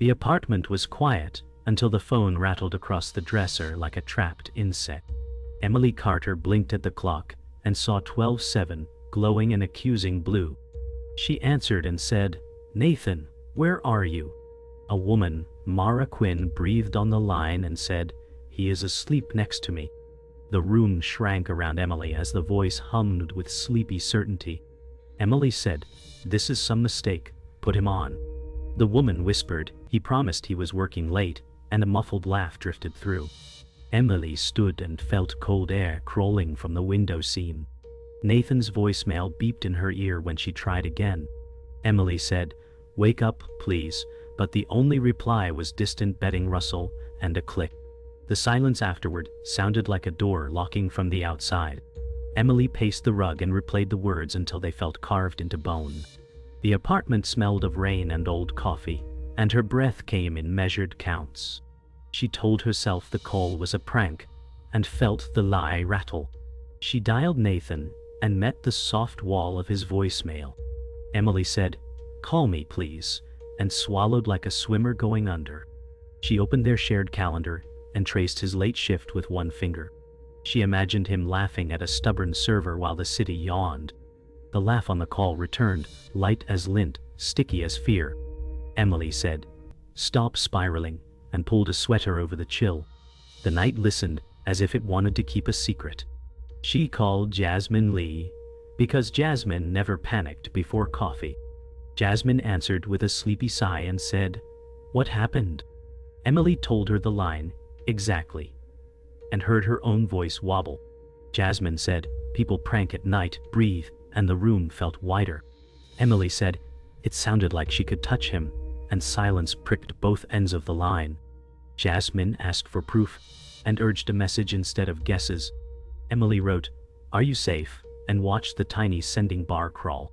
The apartment was quiet until the phone rattled across the dresser like a trapped insect. Emily Carter blinked at the clock and saw 12:07 glowing an accusing blue. She answered and said, "Nathan, where are you?" A woman, Mara Quinn, breathed on the line and said, "He is asleep next to me." The room shrank around Emily as the voice hummed with sleepy certainty. Emily said, "This is some mistake, put him on." The woman whispered, "He promised he was working late," and a muffled laugh drifted through. Emily stood and felt cold air crawling from the window seam. Nathan's voicemail beeped in her ear when she tried again. Emily said, "Wake up, please," but the only reply was distant bedding rustle and a click. The silence afterward sounded like a door locking from the outside. Emily paced the rug and replayed the words until they felt carved into bone. The apartment smelled of rain and old coffee, and her breath came in measured counts. She told herself the call was a prank, and felt the lie rattle. She dialed Nathan and met the soft wall of his voicemail. Emily said, "Call me, please," and swallowed like a swimmer going under. She opened their shared calendar and traced his late shift with one finger. She imagined him laughing at a stubborn server while the city yawned. The laugh on the call returned, light as lint, sticky as fear. Emily said, "Stop spiraling," and pulled a sweater over the chill. The night listened as if it wanted to keep a secret. She called Jasmine Lee, because Jasmine never panicked before coffee. Jasmine answered with a sleepy sigh and said, "What happened?" Emily told her the line, exactly, and heard her own voice wobble. Jasmine said, "People prank at night, breathe," and the room felt wider. Emily said, "It sounded like she could touch him," and silence pricked both ends of the line. Jasmine asked for proof and urged a message instead of guesses. Emily wrote, "Are you safe?" and watched the tiny sending bar crawl.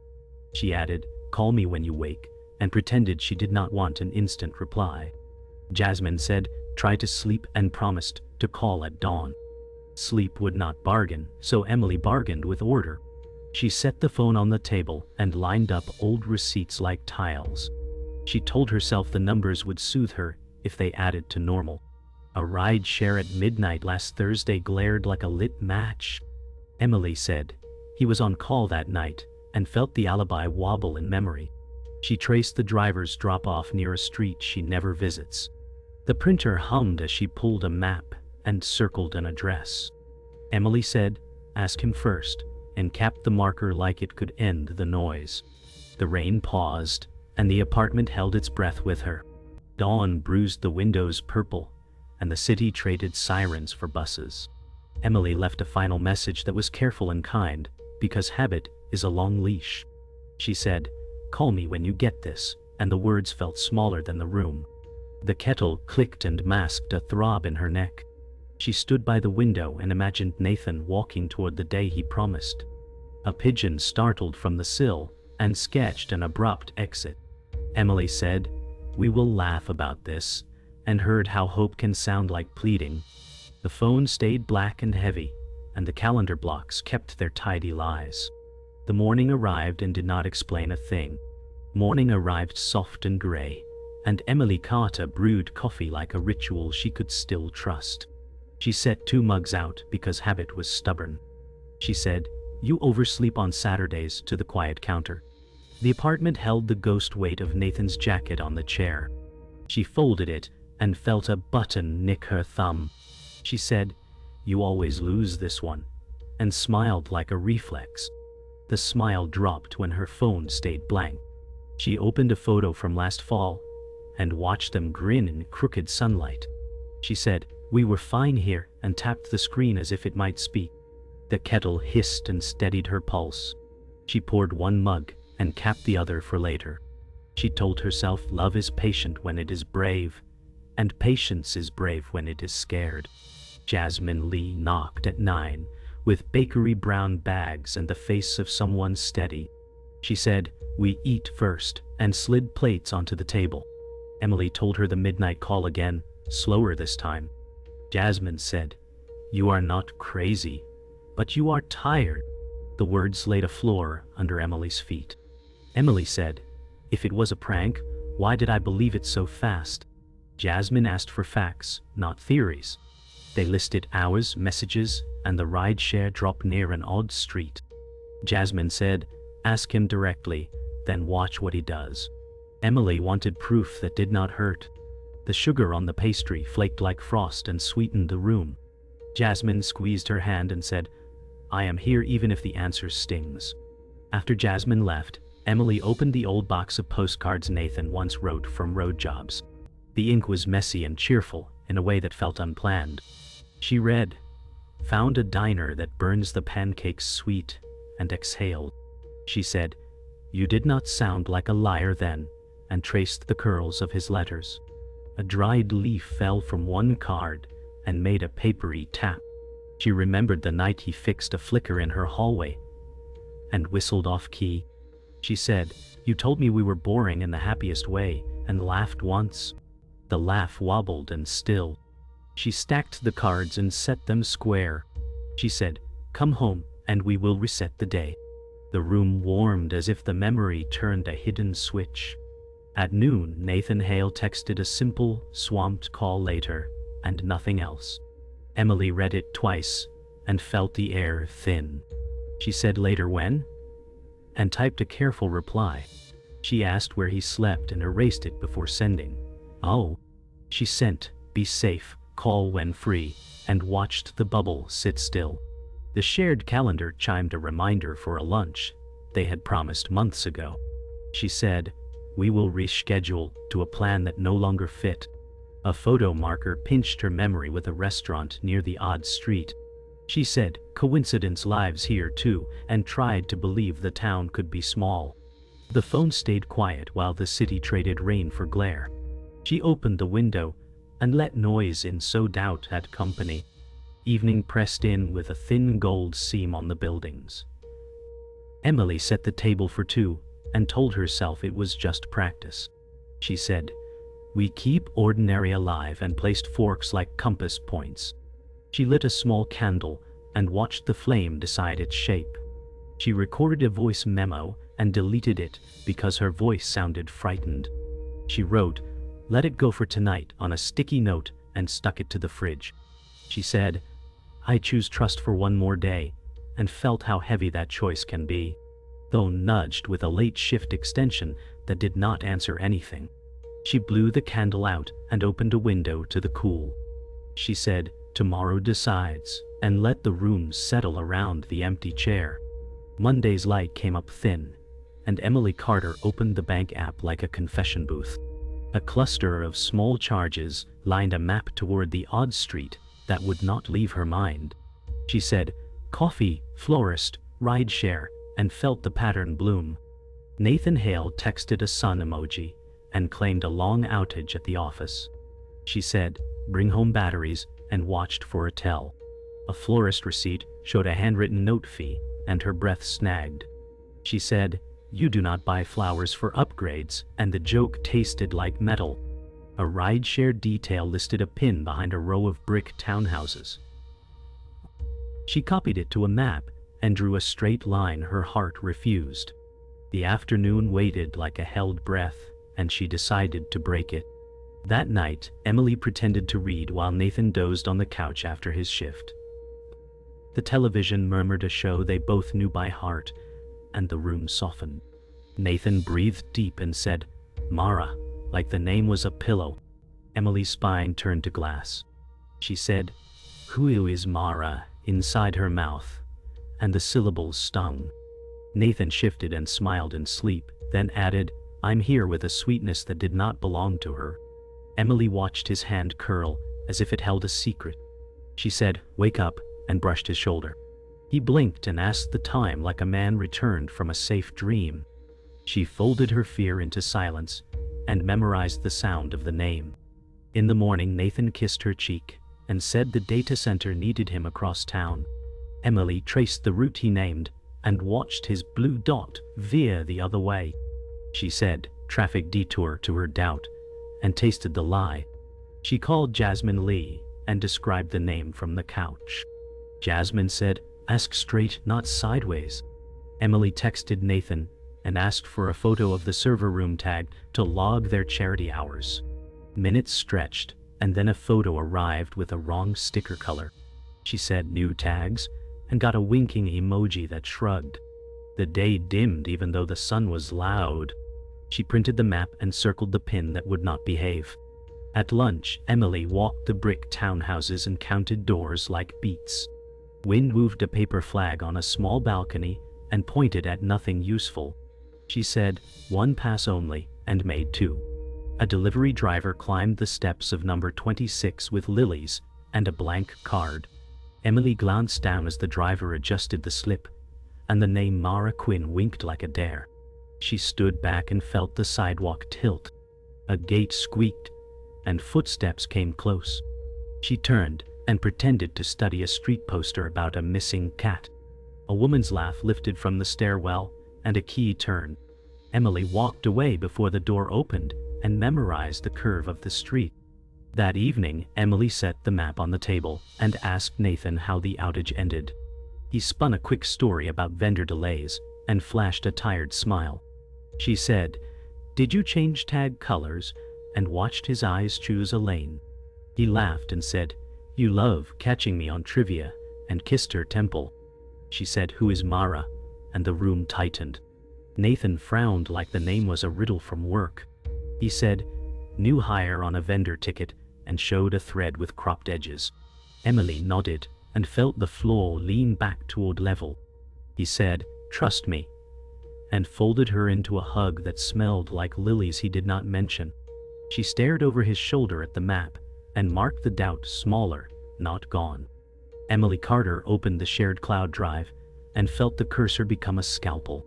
She added, "Call me when you wake," and pretended she did not want an instant reply. Jasmine said, "Try to sleep," and promised to call at dawn. Sleep would not bargain, so Emily bargained with order. She set the phone on the table and lined up old receipts like tiles. She told herself the numbers would soothe her if they added to normal. A rideshare at midnight last Thursday glared like a lit match. Emily said, "He was on call that night," and felt the alibi wobble in memory. She traced the driver's drop-off near a street she never visits. The printer hummed as she pulled a map and circled an address. Emily said, "Ask him first," and capped the marker like it could end the noise. The rain paused, and the apartment held its breath with her. Dawn bruised the windows purple, and the city traded sirens for buses. Emily left a final message that was careful and kind, because habit is a long leash. She said, "Call me when you get this," and the words felt smaller than the room. The kettle clicked and masked a throb in her neck. She stood by the window and imagined Nathan walking toward the day he promised. A pigeon startled from the sill and sketched an abrupt exit. Emily said, "We will laugh about this," and heard how hope can sound like pleading. The phone stayed black and heavy, and the calendar blocks kept their tidy lies. The morning arrived and did not explain a thing. Morning arrived soft and gray, and Emily Carter brewed coffee like a ritual she could still trust. She set 2 mugs out because habit was stubborn. She said, "You oversleep on Saturdays," to the quiet counter. The apartment held the ghost weight of Nathan's jacket on the chair. She folded it and felt a button nick her thumb. She said, "You always lose this one," and smiled like a reflex. The smile dropped when her phone stayed blank. She opened a photo from last fall and watched them grin in crooked sunlight. She said, "We were fine here," and tapped the screen as if it might speak. The kettle hissed and steadied her pulse. She poured 1 mug and capped the other for later. She told herself love is patient when it is brave, and patience is brave when it is scared. Jasmine Lee knocked at 9, with bakery brown bags and the face of someone steady. She said, "We eat first," and slid plates onto the table. Emily told her the midnight call again, slower this time. Jasmine said, "You are not crazy, but you are tired." The words laid a floor under Emily's feet. Emily said, "If it was a prank, Why did I believe it so fast? Jasmine asked for facts, not theories. They listed hours, messages, and the rideshare drop near an odd street. Jasmine said, ask him directly, then watch what he does. Emily wanted proof that did not hurt. The sugar on the pastry flaked like frost and sweetened the room. Jasmine squeezed her hand and said, I am here even if the answer stings. After Jasmine left, Emily opened the old box of postcards Nathan once wrote from road jobs. The ink was messy and cheerful in a way that felt unplanned. She read, found a diner that burns the pancakes sweet, and exhaled. She said, you did not sound like a liar then, and traced the curls of his letters. A dried leaf fell from one card and made a papery tap. She remembered the night he fixed a flicker in her hallway and whistled off-key. She said, you told me we were boring in the happiest way, and laughed once. The laugh wobbled and stilled. She stacked the cards and set them square. She said, come home and we will reset the day. The room warmed as if the memory turned a hidden switch. At noon, Nathan Hale texted a simple, swamped call later, and nothing else. Emily read it twice and felt the air thin. She said later when? And typed a careful reply. She asked where he slept and erased it before sending. Oh. She sent, be safe, call when free, and watched the bubble sit still. The shared calendar chimed a reminder for a lunch they had promised months ago. She said, we will reschedule to a plan that no longer fit. A photo marker pinched her memory with a restaurant near the odd street. She said, coincidence lives here too, and tried to believe the town could be small. The phone stayed quiet while the city traded rain for glare. She opened the window and let noise in so doubt had company. Evening pressed in with a thin gold seam on the buildings. Emily set the table for two and told herself it was just practice. She said, we keep ordinary alive, and placed forks like compass points. She lit a small candle and watched the flame decide its shape. She recorded a voice memo and deleted it because her voice sounded frightened. She wrote, let it go for tonight on a sticky note and stuck it to the fridge. She said, I choose trust for one more day, and felt how heavy that choice can be, though nudged with a late shift extension that did not answer anything. She blew the candle out and opened a window to the cool. She said, tomorrow decides, and let the room settle around the empty chair. Monday's light came up thin, and Emily Carter opened the bank app like a confession booth. A cluster of small charges lined a map toward the odd street that would not leave her mind. She said, coffee, florist, rideshare, and felt the pattern bloom. Nathan Hale texted a sun emoji and claimed a long outage at the office. She said, bring home batteries, and watched for a tell. A florist receipt showed a handwritten note fee, and her breath snagged. She said, you do not buy flowers for upgrades, and the joke tasted like metal. A rideshare detail listed a pin behind a row of brick townhouses. She copied it to a map and drew a straight line her heart refused. The afternoon waited like a held breath, and she decided to break it. That night, Emily pretended to read while Nathan dozed on the couch after his shift. The television murmured a show they both knew by heart, and the room softened. Nathan breathed deep and said, Mara, like the name was a pillow. Emily's spine turned to glass. She said, who is Mara, inside her mouth, and the syllables stung. Nathan shifted and smiled in sleep, then added, I'm here with a sweetness that did not belong to her. Emily watched his hand curl as if it held a secret. She said, wake up, and brushed his shoulder. He blinked and asked the time like a man returned from a safe dream. She folded her fear into silence and memorized the sound of the name. In the morning, Nathan kissed her cheek and said the data center needed him across town. Emily traced the route he named and watched his blue dot veer the other way. She said, traffic detour, to her doubt, and tasted the lie. She called Jasmine Lee and described the name from the couch. Jasmine said, ask straight, not sideways. Emily texted Nathan, and asked for a photo of the server room tag to log their charity hours. Minutes stretched, and then a photo arrived with a wrong sticker color. She said new tags, and got a winking emoji that shrugged. The day dimmed even though the sun was loud. She printed the map and circled the pin that would not behave. At lunch, Emily walked the brick townhouses and counted doors like beats. Wind moved a paper flag on a small balcony and pointed at nothing useful. She said, "One pass only," and made two. A delivery driver climbed the steps of number 26 with lilies and a blank card. Emily glanced down as the driver adjusted the slip, and the name Mara Quinn winked like a dare. She stood back and felt the sidewalk tilt. A gate squeaked, and footsteps came close. She turned and pretended to study a street poster about a missing cat. A woman's laugh lifted from the stairwell, and a key turned. Emily walked away before the door opened and memorized the curve of the street. That evening, Emily set the map on the table and asked Nathan how the outage ended. He spun a quick story about vendor delays and flashed a tired smile. She said, "Did you change tag colors?" and watched his eyes choose a lane. He laughed and said, "You love catching me on trivia," and kissed her temple. She said, "Who is Mara?" and the room tightened. Nathan frowned like the name was a riddle from work. He said, "New hire on a vendor ticket," and showed a thread with cropped edges. Emily nodded and felt the floor lean back toward level. He said, "Trust me," and folded her into a hug that smelled like lilies he did not mention. She stared over his shoulder at the map and marked the doubt smaller, not gone. Emily Carter opened the shared cloud drive and felt the cursor become a scalpel.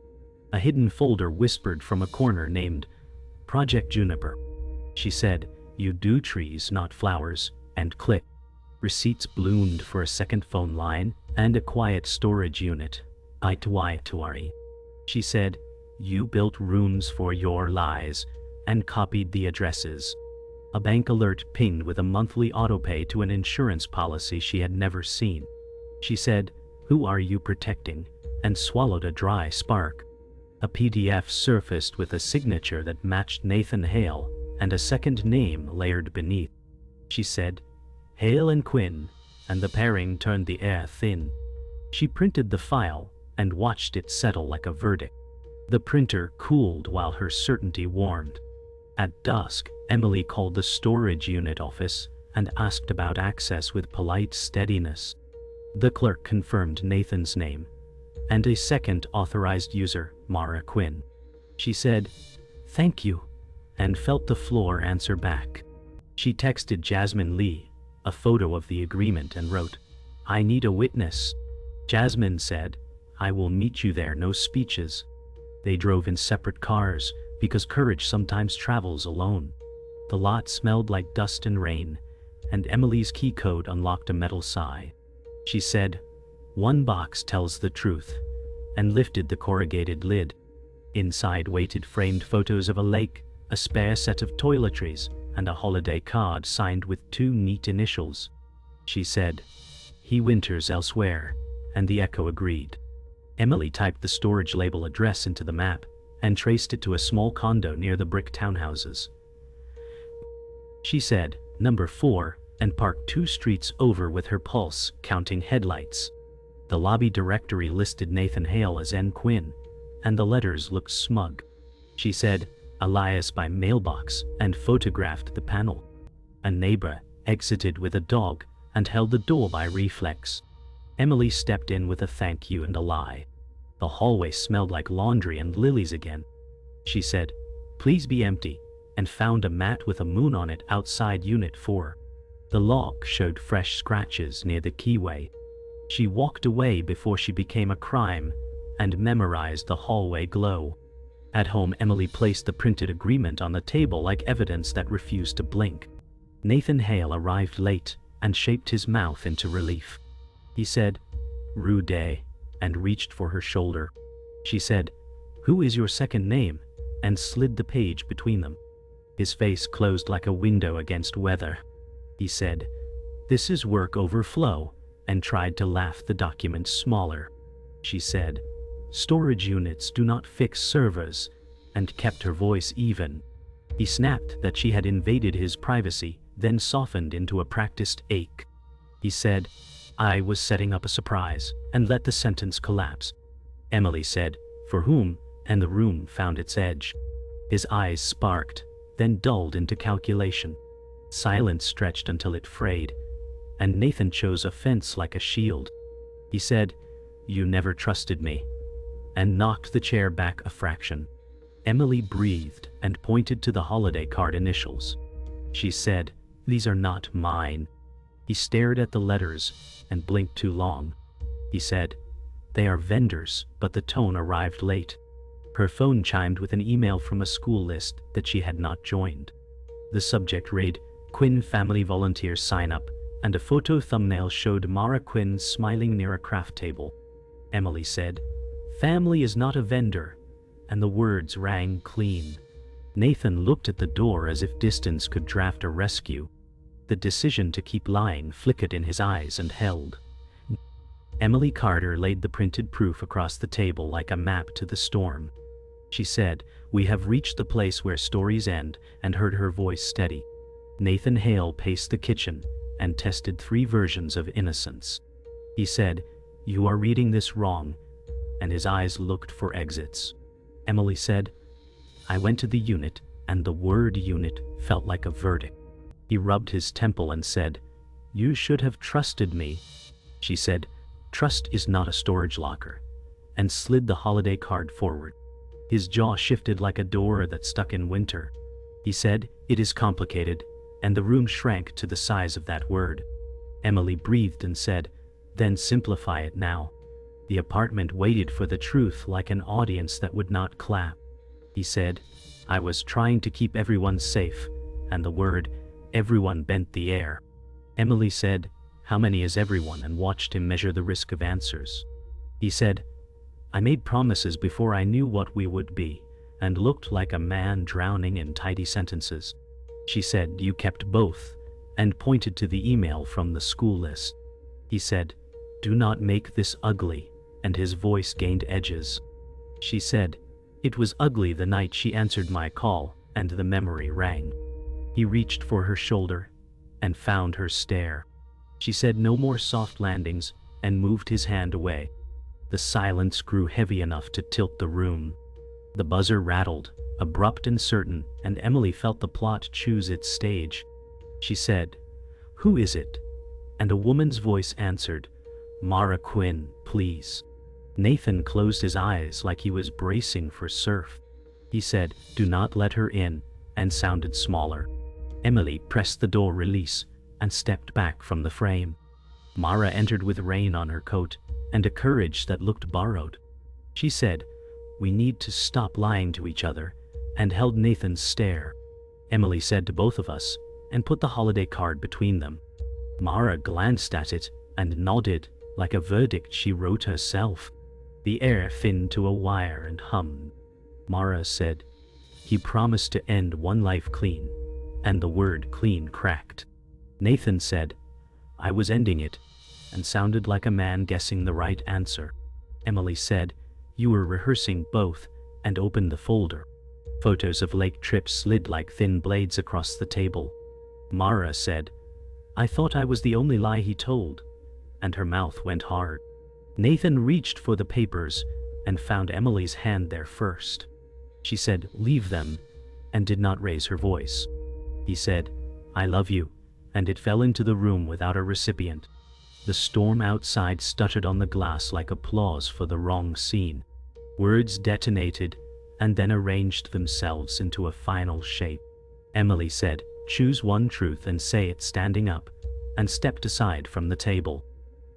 A hidden folder whispered from a corner named Project Juniper. She said, "You do trees, not flowers," and clicked. Receipts bloomed for a second phone line and a quiet storage unit. Ituari. She said, "You built rooms for your lies," and copied the addresses. A bank alert pinged with a monthly autopay to an insurance policy she had never seen. She said, "Who are you protecting?" and swallowed a dry spark. A PDF surfaced with a signature that matched Nathan Hale and a second name layered beneath. She said, "Hale and Quinn," and the pairing turned the air thin. She printed the file and watched it settle like a verdict. The printer cooled while her certainty warmed. At dusk, Emily called the storage unit office and asked about access with polite steadiness. The clerk confirmed Nathan's name and a second authorized user, Mara Quinn. She said, "Thank you," and felt the floor answer back. She texted Jasmine Lee a photo of the agreement and wrote, "I need a witness." Jasmine said, "I will meet you there, no speeches." They drove in separate cars because courage sometimes travels alone. The lot smelled like dust and rain, and Emily's key code unlocked a metal sigh. She said, "One box tells the truth," and lifted the corrugated lid. Inside waited framed photos of a lake, a spare set of toiletries, and a holiday card signed with two neat initials. She said, "He winters elsewhere," and the echo agreed. Emily typed the storage label address into the map and traced it to a small condo near the brick townhouses. She said, "Number 4, and parked 2 streets over with her pulse, counting headlights. The lobby directory listed Nathan Hale as N. Quinn, and the letters looked smug. She said, "Elias by mailbox," and photographed the panel. A neighbor exited with a dog and held the door by reflex. Emily stepped in with a thank you and a lie. The hallway smelled like laundry and lilies again. She said, "Please be empty," and found a mat with a moon on it outside Unit 4. The lock showed fresh scratches near the keyway. She walked away before she became a crime and memorized the hallway glow. At home, Emily placed the printed agreement on the table like evidence that refused to blink. Nathan Hale arrived late and shaped his mouth into relief. He said, "Rude day," and reached for her shoulder. She said, "Who is your second name?" and slid the page between them. His face closed like a window against weather. He said, "This is work overflow," and tried to laugh the document smaller. She said, Storage units do not fix servers, and kept her voice even. He snapped that she had invaded his privacy, then softened into a practiced ache. He said, I was setting up a surprise, and let the sentence collapse. Emily said, for whom? And the room found its edge. His eyes sparked, then dulled into calculation. Silence stretched until it frayed, and Nathan chose offense like a shield. He said, you never trusted me, and knocked the chair back a fraction. Emily breathed and pointed to the holiday card initials. She said, these are not mine. He stared at the letters and blinked too long. He said, they are vendors, but the tone arrived late. Her phone chimed with an email from a school list that she had not joined. The subject read, Quinn Family Volunteer Sign Up, and a photo thumbnail showed Mara Quinn smiling near a craft table. Emily said, family is not a vendor, and the words rang clean. Nathan looked at the door as if distance could draft a rescue. The decision to keep lying flickered in his eyes and held. Emily Carter laid the printed proof across the table like a map to the storm. She said, we have reached the place where stories end, and heard her voice steady. Nathan Hale paced the kitchen and tested 3 versions of innocence. He said, you are reading this wrong, and his eyes looked for exits. Emily said, I went to the unit, and the word unit felt like a verdict. He rubbed his temple and said, you should have trusted me. She said, trust is not a storage locker, and slid the holiday card forward. His jaw shifted like a door that's stuck in winter. He said, it is complicated, and the room shrank to the size of that word. Emily breathed and said, then simplify it now. The apartment waited for the truth like an audience that would not clap. He said, I was trying to keep everyone safe, and the word, everyone bent the air. Emily said, how many is everyone, and watched him measure the risk of answers. He said, I made promises before I knew what we would be, and looked like a man drowning in tidy sentences. She said, you kept both, and pointed to the email from the school list. He said, do not make this ugly, and his voice gained edges. She said, it was ugly the night she answered my call, and the memory rang. He reached for her shoulder, and found her stare. She said no more soft landings, and moved his hand away. The silence grew heavy enough to tilt the room. The buzzer rattled, abrupt and certain, and Emily felt the plot choose its stage. She said, who is it? And a woman's voice answered, Mara Quinn, please. Nathan closed his eyes like he was bracing for surf. He said, do not let her in, and sounded smaller. Emily pressed the door release and stepped back from the frame. Mara entered with rain on her coat and a courage that looked borrowed. She said, we need to stop lying to each other, and held Nathan's stare. Emily said to both of us, and put the holiday card between them. Mara glanced at it and nodded like a verdict she wrote herself. The air thinned to a wire and hummed. Mara said, he promised to end one life clean, and the word clean cracked. Nathan said, I was ending it, and sounded like a man guessing the right answer. Emily said, you were rehearsing both, and opened the folder. Photos of lake trips slid like thin blades across the table. Mara said, I thought I was the only lie he told, and her mouth went hard. Nathan reached for the papers and found Emily's hand there first. She said, leave them, and did not raise her voice. He said, I love you, and it fell into the room without a recipient. The storm outside stuttered on the glass like applause for the wrong scene. Words detonated and then arranged themselves into a final shape. Emily said, choose one truth and say it standing up, and stepped aside from the table.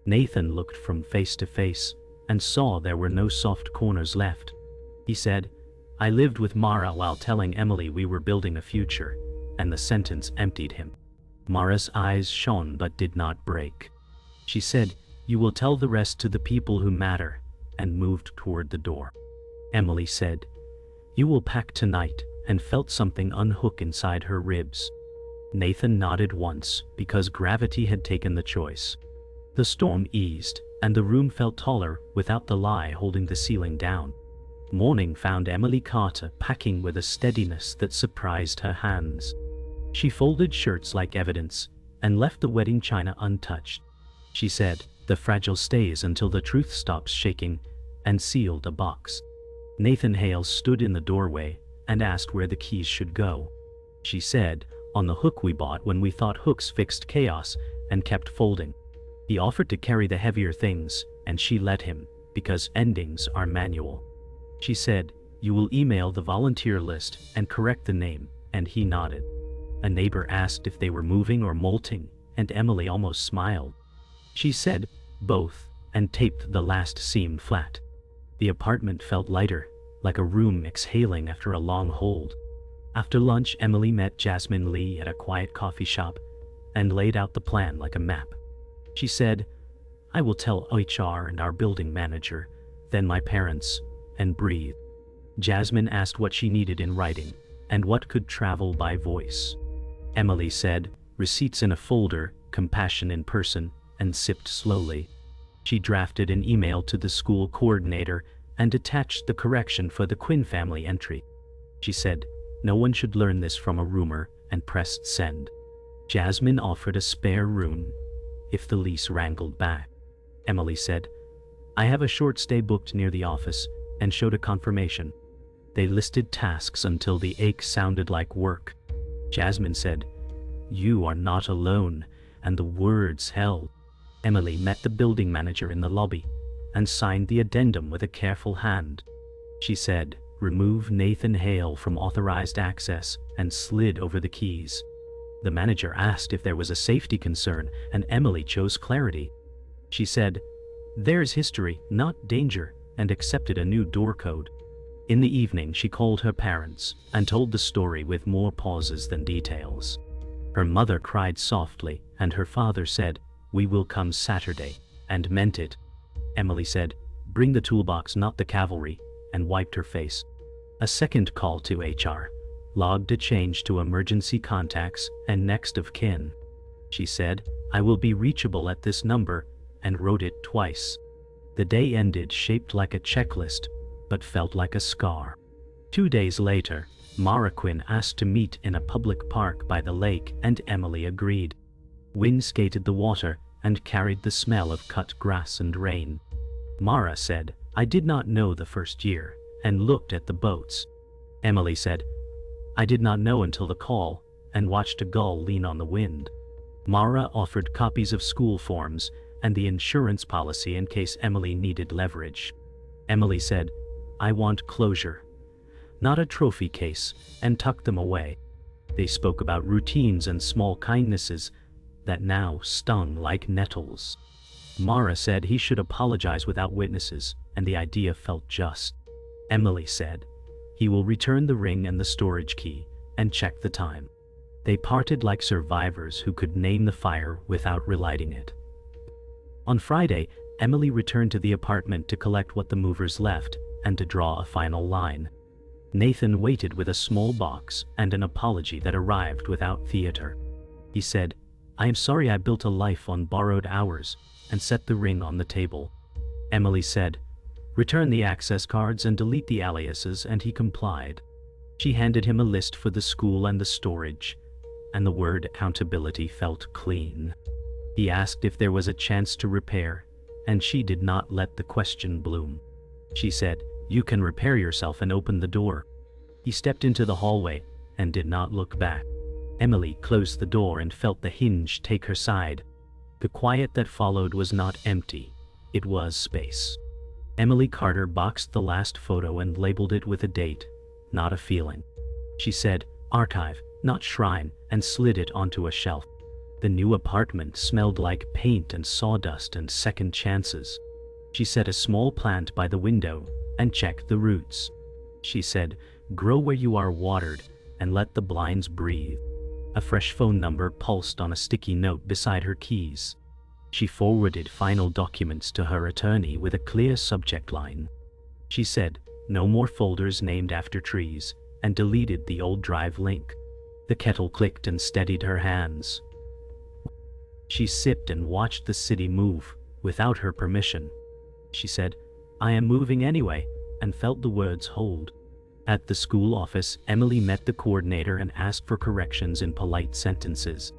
Nathan looked from face to face and saw there were no soft corners left. He said, I lived with Mara while telling Emily we were building a future, and the sentence emptied him. Mara's eyes shone but did not break. She said, you will tell the rest to the people who matter, and moved toward the door. Emily said, you will pack tonight, and felt something unhook inside her ribs. Nathan nodded once, because gravity had taken the choice. The storm eased, and the room felt taller without the lie holding the ceiling down. Morning found Emily Carter packing with a steadiness that surprised her hands. She folded shirts like evidence and left the wedding china untouched. She said, "The fragile stays until the truth stops shaking," and sealed a box. Nathan Hale stood in the doorway and asked where the keys should go. She said, "On the hook we bought when we thought hooks fixed chaos," and kept folding. He offered to carry the heavier things, and she let him, because endings are manual. She said, "You will email the volunteer list and correct the name," and he nodded. A neighbor asked if they were moving or molting, and Emily almost smiled. She said, "Both," and taped the last seam flat. The apartment felt lighter, like a room exhaling after a long hold. After lunch, Emily met Jasmine Lee at a quiet coffee shop and laid out the plan like a map. She said, "I will tell HR and our building manager, then my parents," and breathed. Jasmine asked what she needed in writing and what could travel by voice. Emily said, "Receipts in a folder, compassion in person," and sipped slowly. She drafted an email to the school coordinator and attached the correction for the Quinn family entry. She said, "No one should learn this from a rumor," and pressed send. Jasmine offered a spare room if the lease wrangled back. Emily said, "I have a short stay booked near the office," and showed a confirmation. They listed tasks until the ache sounded like work. Jasmine said, "You are not alone," and the words held. Emily met the building manager in the lobby and signed the addendum with a careful hand. She said, "Remove Nathan Hale from authorized access," and slid over the keys. The manager asked if there was a safety concern, and Emily chose clarity. She said, "There's history, not danger," and accepted a new door code. In the evening, she called her parents and told the story with more pauses than details. Her mother cried softly, and her father said, "We will come Saturday," and meant it. Emily said, "Bring the toolbox, not the cavalry," and wiped her face. A second call to HR logged a change to emergency contacts and next of kin. She said, "I will be reachable at this number," and wrote it twice. The day ended shaped like a checklist, but felt like a scar. 2 days later, Mara Quinn asked to meet in a public park by the lake, and Emily agreed. Wind skated the water and carried the smell of cut grass and rain. Mara said, "I did not know the first year," and looked at the boats. Emily said, "I did not know until the call," and watched a gull lean on the wind. Mara offered copies of school forms and the insurance policy in case Emily needed leverage. Emily said, "I want closure, not a trophy case," and tucked them away. They spoke about routines and small kindnesses that now stung like nettles. Mara said he should apologize without witnesses, and the idea felt just. Emily said, "He will return the ring and the storage key, and check the time." They parted like survivors who could name the fire without relighting it. On Friday, Emily returned to the apartment to collect what the movers left and to draw a final line. Nathan waited with a small box and an apology that arrived without theater. He said, "I am sorry I built a life on borrowed hours," and set the ring on the table. Emily said, "Return the access cards and delete the aliases," and he complied. She handed him a list for the school and the storage, and the word accountability felt clean. He asked if there was a chance to repair, and she did not let the question bloom. She said, "You can repair yourself," and opened the door. He stepped into the hallway and did not look back. Emily closed the door and felt the hinge take her side. The quiet that followed was not empty, it was space. Emily Carter boxed the last photo and labeled it with a date, not a feeling. She said, "Archive, not shrine," and slid it onto a shelf. The new apartment smelled like paint and sawdust and second chances. She set a small plant by the window and checked the roots. She said, "Grow where you are watered and let the blinds breathe." A fresh phone number pulsed on a sticky note beside her keys. She forwarded final documents to her attorney with a clear subject line. She said, "No more folders named after trees," and deleted the old drive link. The kettle clicked and steadied her hands. She sipped and watched the city move, without her permission. She said, "I am moving anyway," and felt the words hold. At the school office, Emily met the coordinator and asked for corrections in polite sentences.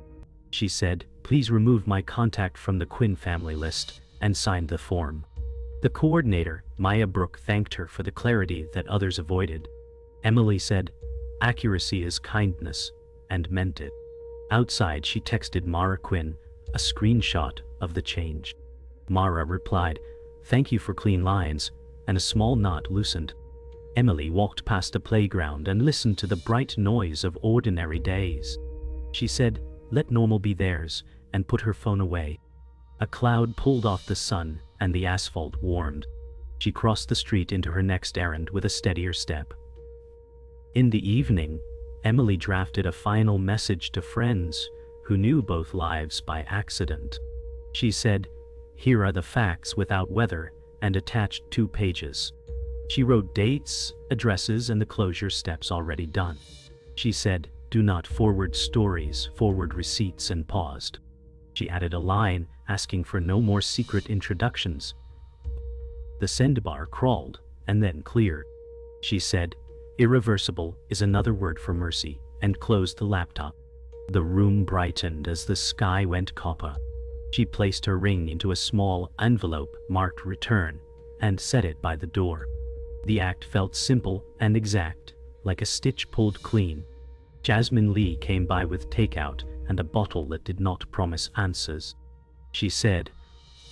She said, "Please remove my contact from the Quinn family list," and signed the form. The coordinator, Maya Brooke, thanked her for the clarity that others avoided. Emily said, "Accuracy is kindness," and meant it. Outside, she texted Mara Quinn a screenshot of the change. Mara replied, "Thank you for clean lines," and a small knot loosened. Emily walked past a playground and listened to the bright noise of ordinary days. She said, "Let normal be theirs," and put her phone away. A cloud pulled off the sun, and the asphalt warmed. She crossed the street into her next errand with a steadier step. In the evening, Emily drafted a final message to friends who knew both lives by accident. She said, "Here are the facts without weather," and attached 2 pages. She wrote dates, addresses, and the closure steps already done. She said, "Do not forward stories, forward receipts," and paused. She added a line asking for no more secret introductions. The send bar crawled and then cleared. She said, "Irreversible is another word for mercy," and closed the laptop. The room brightened as the sky went copper. She placed her ring into a small envelope marked return and set it by the door. The act felt simple and exact, like a stitch pulled clean. Jasmine Lee came by with takeout and a bottle that did not promise answers. She said,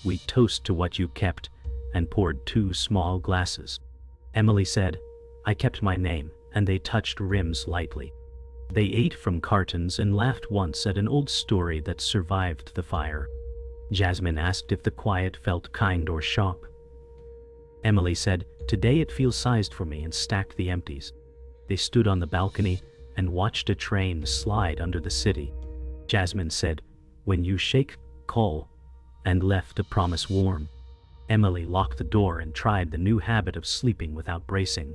"We toast to what you kept," and poured 2 small glasses. Emily said, "I kept my name," and they touched rims lightly. They ate from cartons and laughed once at an old story that survived the fire. Jasmine asked if the quiet felt kind or sharp. Emily said, "Today it feels sized for me," and stacked the empties. They stood on the balcony and watched a train slide under the city. Jasmine said, "When you shake, call," and left a promise warm. Emily locked the door and tried the new habit of sleeping without bracing.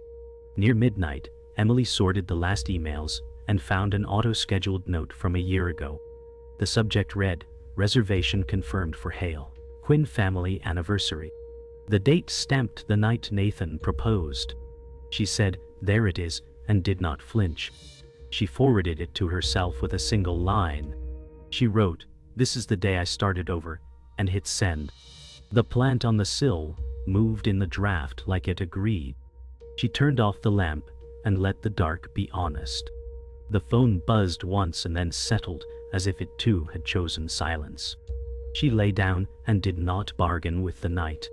Near midnight, Emily sorted the last emails and found an auto-scheduled note from a year ago. The subject read, "Reservation confirmed for Hale, Quinn family anniversary." The date stamped the night Nathan proposed. She said, "There it is," and did not flinch. She forwarded it to herself with a single line. She wrote, "This is the day I started over," and hit send. The plant on the sill moved in the draft like it agreed. She turned off the lamp and let the dark be honest. The phone buzzed once and then settled, as if it too had chosen silence. She lay down and did not bargain with the night.